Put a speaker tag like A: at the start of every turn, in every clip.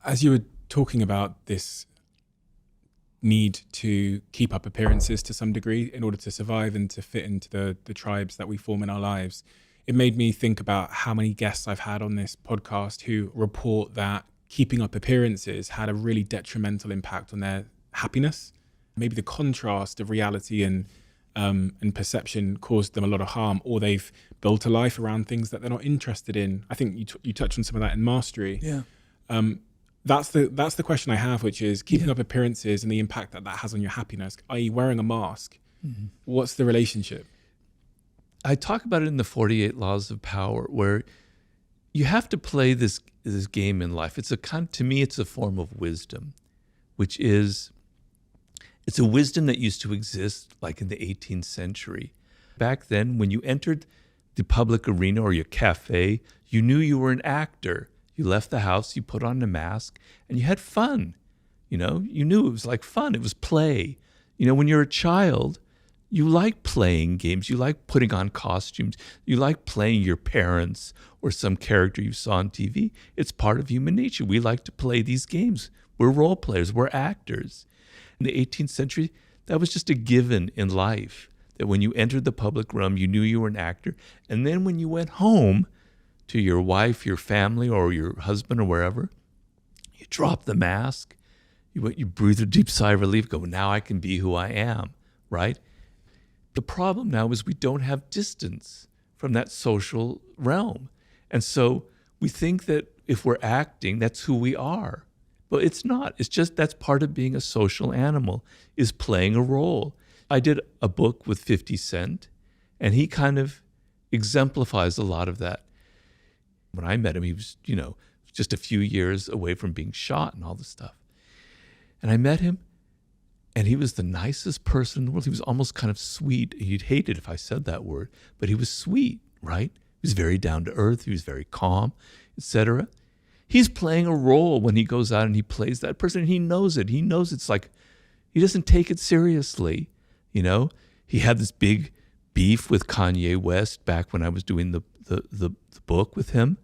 A: As you were talking about this need to keep up appearances to some degree in order to survive and to fit into the tribes that we form in our lives, it made me think about how many guests I've had on this podcast who report that keeping up appearances had a really detrimental impact on their happiness. Maybe the contrast of reality and perception caused them a lot of harm, or they've built a life around things that they're not interested in. I think you touched on some of that in Mastery.
B: Yeah.
A: That's the question I have, which is keeping up appearances and the impact that has on your happiness, i.e. wearing a mask. Mm-hmm. What's the relationship?
B: I talk about it in the 48 Laws of Power, where you have to play this game in life. To me, it's a form of wisdom, which is, it's a wisdom that used to exist like in the 18th century. Back then, when you entered the public arena or your cafe, you knew you were an actor. You left the house, you put on a mask, and you had fun. You knew it was like fun. It was play. When you're a child, you like playing games. You like putting on costumes. You like playing your parents or some character you saw on TV. It's part of human nature. We like to play these games. We're role players. We're actors. In the 18th century, that was just a given in life, that when you entered the public realm, you knew you were an actor. And then when you went home to your wife, your family, or your husband, or wherever, you drop the mask, you breathe a deep sigh of relief, go, now I can be who I am, right? The problem now is we don't have distance from that social realm. And so we think that if we're acting, that's who we are. But it's not. It's just that's part of being a social animal, is playing a role. I did a book with 50 Cent, and he kind of exemplifies a lot of that. When I met him, he was, just a few years away from being shot and all this stuff. And I met him, and he was the nicest person in the world. He was almost kind of sweet. He'd hate it if I said that word, but he was sweet, right? He was very down to earth. He was very calm, etc. He's playing a role when he goes out and he plays that person, and he knows it. He knows it's like, he doesn't take it seriously, He had this big beef with Kanye West back when I was doing the book with him.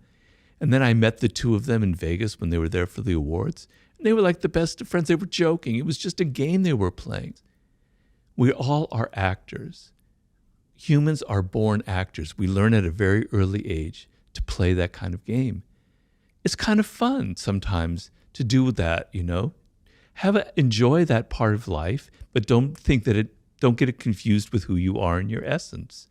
B: And then I met the two of them in Vegas when they were there for the awards. And they were like the best of friends. They were joking. It was just a game they were playing. We all are actors. Humans are born actors. We learn at a very early age to play that kind of game. It's kind of fun sometimes to do that, enjoy that part of life, but don't get it confused with who you are in your essence.